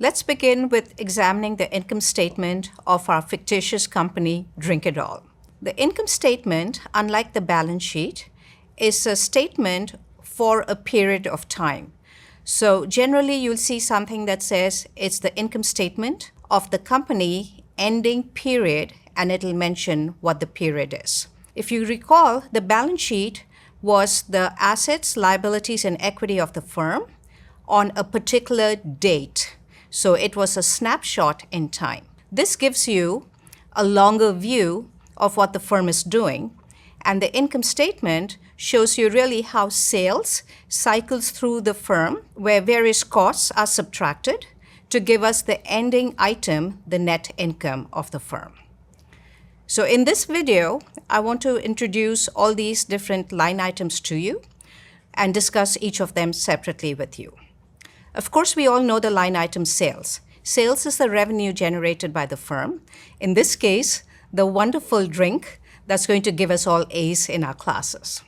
Let's begin with examining the income statement of our fictitious company, Drink It All. The income statement, unlike the balance sheet, is a statement for a period of time. So generally, you'll see something that says it's the income statement of the company ending period, and it'll mention what the period is. If you recall, the balance sheet was the assets, liabilities, and equity of the firm on a particular date. So it was a snapshot in time. This gives you a longer view of what the firm is doing, and the income statement shows you really how sales cycles through the firm, where various costs are subtracted to give us the ending item, the net income of the firm. So in this video, I want to introduce all these different line items to you and discuss each of them separately with you. Of course, we all know the line item sales. Sales is the revenue generated by the firm. In this case, the wonderful drink that's going to give us all A's in our classes.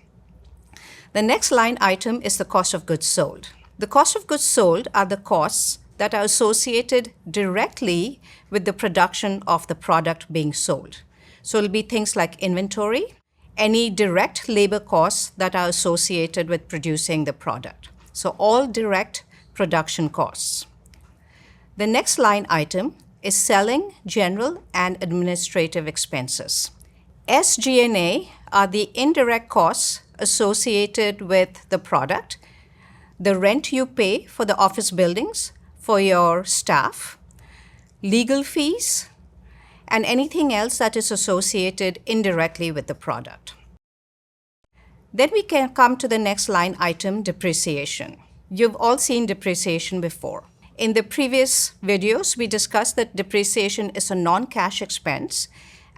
The next line item is the cost of goods sold. The cost of goods sold are the costs that are associated directly with the production of the product being sold. So it'll be things like inventory, any direct labor costs that are associated with producing the product. So all direct production costs. The next line item is selling, general, and administrative expenses. SG&A are the indirect costs associated with the product, the rent you pay for the office buildings, for your staff, legal fees, and anything else that is associated indirectly with the product. Then we can come to the next line item, depreciation. You've all seen depreciation before. In the previous videos, we discussed that depreciation is a non-cash expense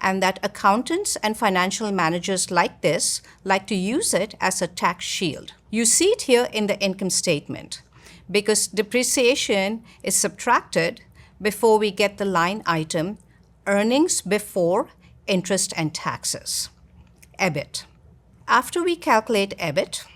and that accountants and financial managers like this like to use it as a tax shield. You see it here in the income statement because depreciation is subtracted before we get the line item earnings before interest and taxes, EBIT. After we calculate EBIT,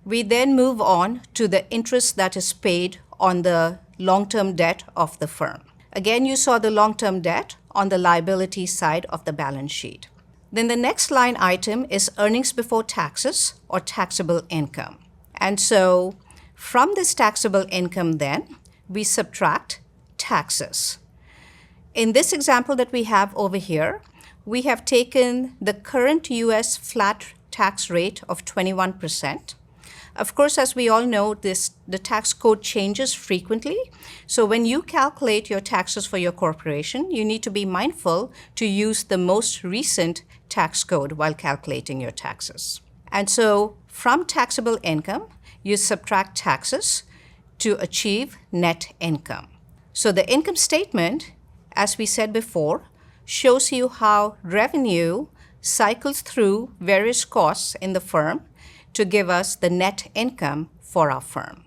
we then move on to the interest that is paid on the long-term debt of the firm. Again, you saw the long-term debt on the liability side of the balance sheet. Then the next line item is earnings before taxes or taxable income. And so from this taxable income then, we subtract taxes. In this example that we have over here, we have taken the current US flat tax rate of 21%. Of course, as we all know, the tax code changes frequently. So when you calculate your taxes for your corporation, you need to be mindful to use the most recent tax code while calculating your taxes. And so from taxable income, you subtract taxes to achieve net income. So the income statement, as we said before, shows you how revenue cycles through various costs in the firm to give us the net income for our firm.